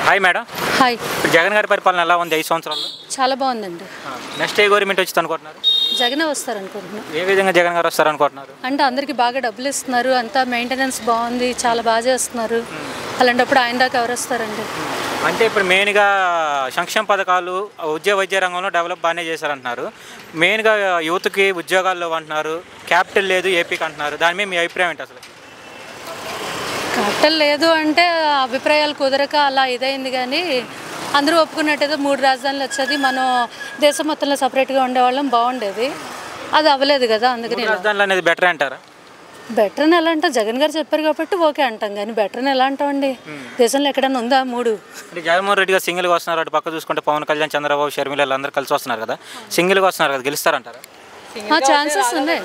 Hi madam. Hi. Jagan గారి పరిపాలన ఎలా ఉంది 5 సంవత్సరాల్లో? చాలా బాగుందండి. నెక్స్ట్ ఏ గవర్నమెంట్ వచ్చింది అనుకుంటున్నారు? జగనే వస్తారనుకుంటున్నాను. ఏ విధంగా జగన్ గారు వస్తారనుకుంటున్నారు? అంటే అందరికీ బాగా డబ్బులు ఇస్తున్నారు, అంతా మెయింటెనెన్స్ బాగుంది, చాలా బాగా చేస్తున్నారు. అలాంటప్పుడు ఆయన దాకా ఎవరు వస్తారండి? అంటే ఇప్పుడు మెయిన్గా సంక్షేమ పథకాలు వైద్య రంగంలో డెవలప్ బాగానే చేశారంటున్నారు. మెయిన్గా యూత్కి ఉద్యోగాల్లో అంటున్నారు, క్యాపిటల్ లేదు ఏపీకి అంటున్నారు. దాని మీద మీ అభిప్రాయం ఏంటి అసలు? క్యాపిటల్ లేదు అంటే అభిప్రాయాలు కుదరక అలా ఇదైంది, కానీ అందరూ ఒప్పుకున్నట్టయితే 3 రాజధానులు వచ్చేది, మనం దేశం మొత్తంలో సపరేట్గా ఉండేవాళ్ళం, బాగుండేది. అది అవ్వలేదు కదా, అందుకని రాజధానులు అనేది బెటర్ అంటారా? బెటర్ అని ఎలా అంటాం? జగన్ గారు చెప్పారు కాబట్టి ఓకే అంటాం, కానీ బెటర్ అని ఎలా అంటామండి? దేశంలో ఎక్కడైనా ఉందా 3? అంటే జగన్మోహన్ రెడ్డి గారు సింగిల్గా వస్తున్నారు, అటు పక్క చూసుకుంటే పవన్ కళ్యాణ్, చంద్రబాబు, షర్మిల అందరూ కలిసి వస్తున్నారు కదా, సింగిల్గా వస్తున్నారు కదా, గెలుస్తారంటారా? ఛాన్సెస్ ఉన్నాయి,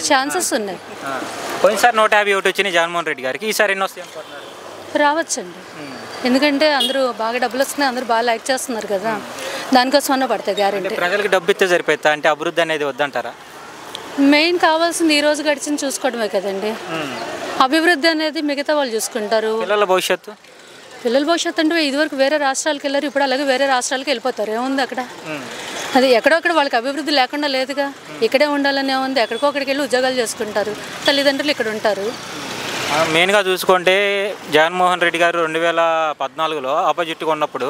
ఛాన్సెస్ ఉన్నాయి. పోయినసారి 151 వచ్చినాయి జగన్మోహన్ రెడ్డి గారికి, ఈసారి ఎన్ని వస్తాయి అనుకుంటున్నారు? రావచ్చండి, ఎందుకంటే అందరూ బాగా డబ్బులు వస్తున్నాయి, అందరూ బాగా లైక్ చేస్తున్నారు కదా, దానికోసం అన్న పడతాయి గ్యారెంటీ. ప్రజలకు డబ్బు ఇస్తే సరిపోతా అంటే అభివృద్ధి అనేది వద్దంటారా? మెయిన్ కావాల్సింది ఈ రోజు గడిచింది చూసుకోవడమే కదండి. అభివృద్ధి అనేది మిగతా వాళ్ళు చూసుకుంటారు. పిల్లల భవిష్యత్తు అంటే ఇదివరకు వేరే రాష్ట్రాలకు వెళ్ళారు, ఇప్పుడు అలాగే వేరే రాష్ట్రాలకు వెళ్ళిపోతారు. ఏముంది అక్కడ? అది ఎక్కడొక్కడ వాళ్ళకి అభివృద్ధి లేకుండా లేదుగా, ఇక్కడే ఉండాలని ఏముంది? ఎక్కడికొక్కడికి వెళ్ళి ఉద్యోగాలు చేసుకుంటారు, తల్లిదండ్రులు ఇక్కడ ఉంటారు. మెయిన్గా చూసుకుంటే జగన్మోహన్ రెడ్డి గారు 2014లో ఆపోజిట్గా ఉన్నప్పుడు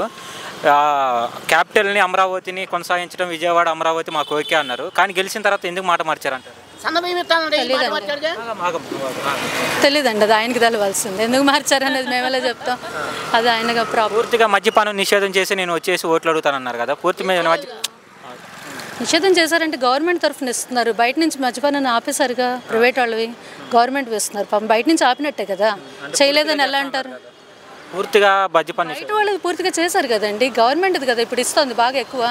క్యాపిటల్ని అమరావతిని కొనసాగించడం, విజయవాడ అమరావతి మాకు ఓకే అన్నారు, కానీ గెలిచిన తర్వాత ఎందుకు మాట మార్చారంటారు? తెలీదండి, అది ఆయనకి తెలవాల్సింది. ఎందుకు మార్చారు అనేది మేమెలా చెప్తాం, అది ఆయనగా ప్రాబ్లం. పూర్తిగా మద్యపానం నిషేధం చేసి నేను వచ్చేసి ఓట్లు అడుగుతానన్నారు కదా, పూర్తి మీద నిషేధం చేశారంటే గవర్నమెంట్ తరఫున ఇస్తున్నారు, బయట నుంచి మద్యపానాన్ని ఆపేశారుగా, ప్రైవేట్ వాళ్ళవి గవర్నమెంట్ ఇస్తున్నారు. పాపం బయట నుంచి ఆపినట్టే కదా, చేయలేదని ఎలా అంటారు? పూర్తిగా మద్యపానం బయట వాళ్ళు పూర్తిగా చేశారు కదండి, గవర్నమెంట్ది కదా ఇప్పుడు ఇస్తుంది బాగా ఎక్కువ,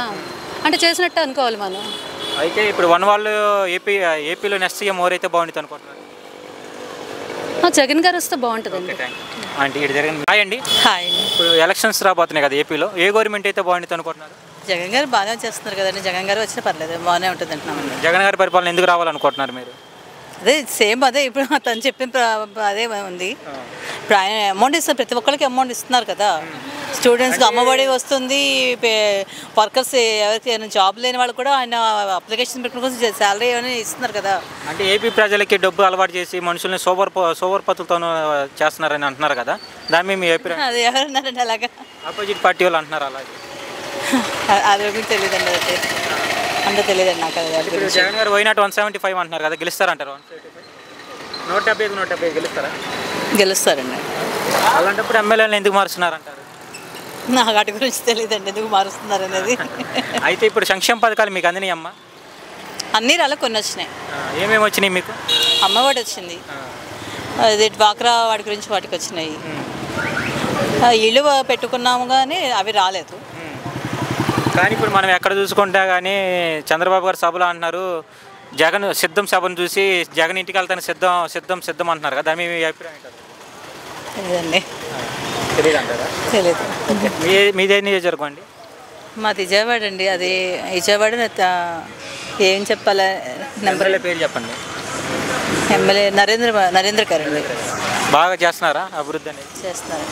అంటే చేసినట్టే అనుకోవాలి మనం. అయితే ఇప్పుడు వాళ్ళు ఏపీలో నెక్స్ట్ సీఎం ఎవరైతే బాగుంటుంది అనుకుంటున్నారు? జగన్ గారు వస్తే బాగుంటుందండి. అంటే ఇటు జరిగింది. హాయ్ అండి. హాయ్. ఇప్పుడు ఎలక్షన్స్ రాబోతున్నాయి కదా ఏపీలో, ఏ గవర్నమెంట్ అయితే బాగుంటుంది అనుకుంటున్నారు? జగన్ గారు బాగానే చేస్తున్నారు కదండి, జగన్ గారు వచ్చినా పర్లేదు, బాగానే ఉంటుంది అంటున్నామండి. జగన్ గారి పరిపాలన ఎందుకు రావాలనుకుంటున్నారు మీరు? అదే సేమ్ అదే ఇప్పుడు తను చెప్పిన అదే ఉంది. ఇప్పుడు ఆయన అమౌంట్ ఇస్తారు, ప్రతి ఒక్కరికి అమౌంట్ ఇస్తున్నారు కదా, స్టూడెంట్స్కి అమ్మఒడి వస్తుంది, వర్కర్స్ ఎవరికి జాబ్ లేని వాళ్ళు కూడా ఆయన అప్లికేషన్ పెట్టిన కోసం శాలరీ అని ఇస్తున్నారు కదా. అంటే ఏపీ ప్రజలకి డబ్బు అలవాటు చేసి మనుషుల్ని సోవర్ పత్తులతో చేస్తున్నారని అంటున్నారు కదా, దాని మీద మీ అభిప్రాయం? అది ఎవరన్నారండి అలాగా? ఆపోజిట్ పార్టీ వాళ్ళు అంటున్నారు అలాగే. అది గురించి తెలియదండి, అయితే అంత తెలియదండి నాకు. అది జగన్ గారు పోయినట్టు 175 అంటున్నారు కదా, గెలుస్తారంటారు? 175 గెలుస్తారా? గెలుస్తారండి. అలాంటప్పుడు ఎమ్మెల్యేలను ఎందుకు మారుస్తున్నారంటారు? నాకు వాటి గురించి తెలియదండి, ఎందుకు మారుస్తున్నారు అనేది. అయితే ఇప్పుడు సంక్షేమ పథకాలు మీకు అందినాయి అమ్మా? అన్నీ రాళ్ళ కొన్ని వచ్చినాయి. ఏమేమి వచ్చినాయి మీకు? అమ్మఒడి వచ్చింది, అది డ్వాక్రా వాటి గురించి వాటికి వచ్చినాయి. ఇల్లు పెట్టుకున్నాము కానీ అవి రాలేదు. కానీ ఇప్పుడు మనం ఎక్కడ చూసుకుంటా కానీ చంద్రబాబు గారు సభలో అంటున్నారు, జగన్ సిద్ధం సభను చూసి జగన్ ఇంటికి వెళ్తాను సిద్ధం అంటున్నారు కదా, మీ అభిప్రాయం ఏంటారు? లేదండి, తెలియదు అంటారా? తెలియదు. మీదే నియోజకవర్గం అండి? మాది విజయవాడ అండి. అది విజయవాడ ఏం చెప్పాలి, నెంబర్ పేరు చెప్పండి. ఎమ్మెల్యే నరేంద్ర గారు అండి. బాగా చేస్తున్నారా అభివృద్ధి అనేది? చేస్తున్నారు.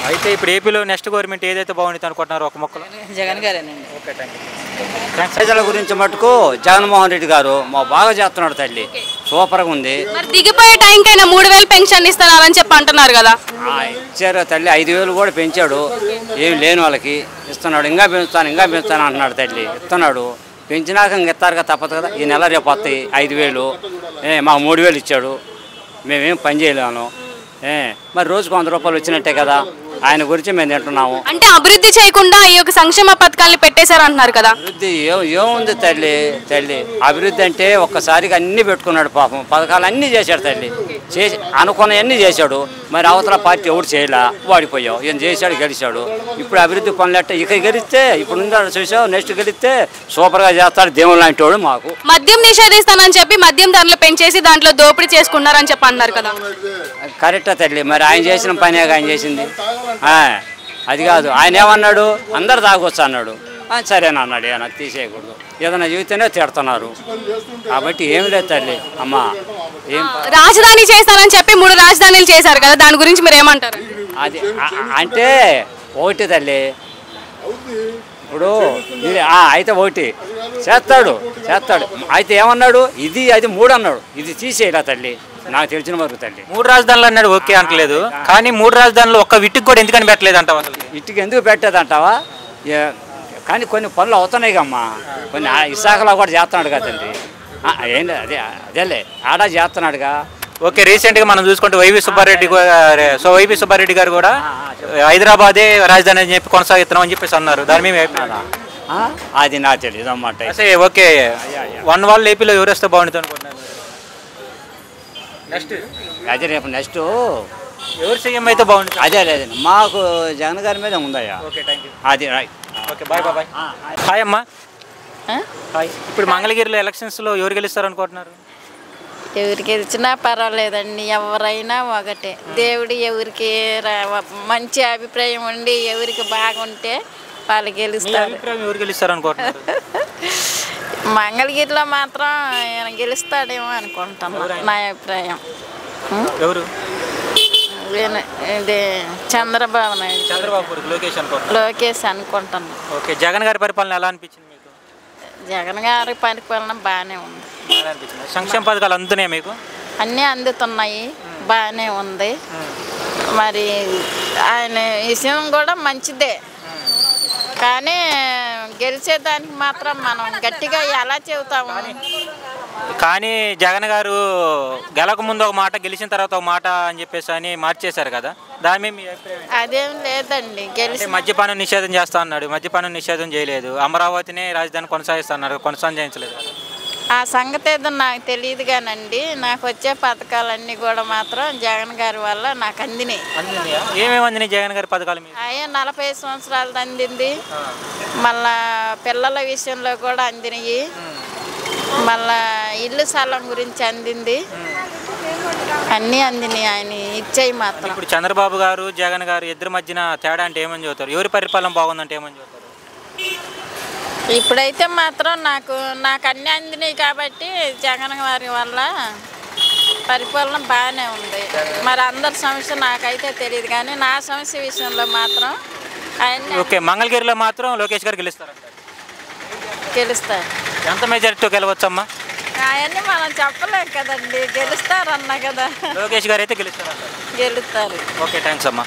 అయితే ఇప్పుడు ఏపీలో నెక్స్ట్ గవర్నమెంట్ ఏదైతే బాగుంటుంది అనుకుంటున్నారు ఒక మొక్కలో? జగన్ గారేనండి. Okay, thank you. ప్రజల గురించి మటుకు జగన్మోహన్ రెడ్డి గారు బాగా చేస్తున్నాడు తల్లి, సూపర్గా ఉంది. దిగిపోయే టైంకైనా 3000 పెన్షన్ ఇస్తున్నారని చెప్పి అంటున్నారు కదా. ఇచ్చారు తల్లి, 5000 కూడా పెంచాడు, ఏమి లేని వాళ్ళకి ఇస్తున్నాడు. ఇంకా పెంచుతాను అంటున్నాడు తల్లి, ఇస్తున్నాడు. పెంచినాక ఇంక ఇస్తారుగా తప్పదు కదా, ఈ నెల రేపు వస్తాయి 5000. మాకు 3000 ఇచ్చాడు, మేమేం పని చేయలేము. మరి రోజుకు 100 రూపాయలు వచ్చినట్టే కదా, ఆయన గురించి మేము తింటున్నాము. అంటే అభివృద్ధి చేయకుండా ఈ యొక్క సంక్షేమ పథకాలను పెట్టేశారు అంటున్నారు కదా. అభివృద్ధి ఏముంది తల్లి, అభివృద్ధి అంటే ఒక్కసారిగా అన్నీ పెట్టుకున్నాడు. పాపం పథకాలు అన్నీ చేశాడు తల్లి, చేసి అనుకున్నవన్నీ చేశాడు. మరి అవతల పార్టీ ఎవరు చేయలే, వాడిపోయావు. ఈయన చేశాడు, గెలిచాడు. ఇప్పుడు అభివృద్ధి పనులంటే ఇక గెలిస్తే, ఇప్పుడు చూసావు, నెక్స్ట్ గెలిస్తే సూపర్గా చేస్తాడు, దేవుడు లాంటి వాడు. మాకు మద్యం నిషేధిస్తానని చెప్పి మద్యం ధరలు పెంచేసి దాంట్లో దోపిడీ చేసుకున్నారని చెప్పి అన్నారు కదా. కరెక్టా తల్లి, మరి ఆయన చేసిన పనేగా ఆయన చేసింది. అది కాదు, ఆయన ఏమన్నాడు, అందరు తాగొచ్చు అన్నాడు. సరేనన్నాడు, ఏమన్నా తీసేయకూడదు, ఏదైనా చెబితేనే తిడుతున్నారు. కాబట్టి ఏమి లేదు తల్లి. అమ్మా రాజధాని చేస్తారని చెప్పి 3 రాజధానులు చేశారు కదా, దాని గురించి మీరు ఏమంటారు? అది అంటే ఒకటి తల్లి ఇప్పుడు అయితే ఒకటి చేస్తాడు అయితే ఏమన్నాడు ఇది అది 3 అన్నాడు ఇది తీసేయరా తల్లి నాకు తెలిసిన వరకు తల్లి 3 రాజధానులు అన్నాడు ఓకే అంటలేదు కానీ 3 రాజధానులు ఒక్క విట్టుకు కూడా ఎందుకని పెట్టలేదు అంటావా అసలు ఇటుకి ఎందుకు పెట్టేదంటావా కానీ కొన్ని పనులు అవుతున్నాయి కమ్మా కొన్ని విశాఖలో కూడా చేస్తున్నాడు కదండి ఏంటి అదేలే ఆడ చేస్తున్నాడుగా ఓకే రీసెంట్గా మనం చూసుకుంటే వైవి సుబ్బారెడ్డి గారు కూడా హైదరాబాదే రాజధాని అని చెప్పి కొనసాగిస్తున్నాం అని చెప్పేసి అన్నారు దాని మీద అది నాకు తెలియదు అన్నమాట ఓకే వన్ వాళ్ళు ఏపీలో ఎవరు వస్తే బాగుంటుంది అనుకుంటున్నారు అదే రేపు నెక్స్ట్ ఎవరు సీఎం అయితే బాగుంటుంది అదే లేదండి మాకు జగన్ గారి మీద ఉందయ్యా అది ఓకే బాయ్ బాయ్ హాయ్ అమ్మా హాయ్ ఇప్పుడు మంగళగిరిలో ఎలక్షన్స్లో ఎవరు గెలుస్తారు అనుకుంటున్నారు ఎవరికి ఇచ్చినా పర్వాలేదండి ఎవరైనా ఒకటే దేవుడు ఎవరికి మంచి అభిప్రాయం ఉండి ఎవరికి బాగుంటే వాళ్ళు గెలుస్తారు ఎవరు గెలుస్తారు అనుకుంటున్నారు మంగళగిరిలో మాత్రం ఆయన గెలుస్తాడేమో అనుకుంటున్నాను నా అభిప్రాయం ఎవరు ఇది చంద్రబాబు నాయుడు లోకేష్ అనుకుంటున్నాను ఓకే జగన్ గారి పరిపాలన ఎలా అనిపించింది మీకు జగన్ గారి పరిపాలన బాగానే ఉంది సంక్షేమ పథకాలు అందుతున్నాయి మీకు అన్నీ అందుతున్నాయి బాగానే ఉంది మరి ఆయన విషయం కూడా మంచిదే కానీ గెలిచేదానికి మాత్రం మనం గట్టిగా ఎలా చెబుతాము కానీ జగన్ గారు గెలక ముందు ఒక మాట గెలిచిన తర్వాత ఒక మాట అని చెప్పేసి అని మార్చేశారు కదా దాని మీద మీ అభిప్రాయం అదేం లేదండి గెలిచి మద్యపానం నిషేధం చేస్తా అన్నాడు మద్యపానం నిషేధం చేయలేదు అమరావతిని రాజధాని కొనసాగిస్తా అన్నారు కొనసాగించలేదు ఆ సంగతి ఏదో నాకు తెలియదు కానండి నాకు వచ్చే పథకాలన్నీ కూడా మాత్రం జగన్ గారి వల్ల నాకు అందినాయి ఏమేమి అందినాయి జగన్ గారి పథకాలు అయ్యే 45 సంవత్సరాలది అందింది మళ్ళా పిల్లల విషయంలో కూడా అందినాయి మళ్ళా ఇల్లు స్థలం గురించి అందింది అన్నీ అందినాయి ఆయన ఇచ్చేయి మాత్రం ఇప్పుడు చంద్రబాబు గారు జగన్ గారు ఇద్దరి మధ్యన తేడా అంటే ఏమని చెబుతారు ఎవరి పరిపాలన బాగుందంటే ఏమని చెబుతారు ఇప్పుడైతే మాత్రం నాకు అన్నీ అందినాయి కాబట్టి జగన్ గారి వల్ల పరిపాలన బాగానే ఉంది మరి అందరి సమస్య నాకైతే తెలియదు కానీ నా సమస్య విషయంలో మాత్రం ఆయన ఓకే మంగళగిరిలో మాత్రం లోకేష్ గారు గెలుస్తారు ఎంత మెజారిటీతో గెలవచ్చమ్మా అవన్నీ మనం చెప్పలేం కదండి గెలుస్తారన్నా కదా లోకేష్ గారు అయితే గెలుస్తారు గెలుస్తారు ఓకే థ్యాంక్స్ అమ్మా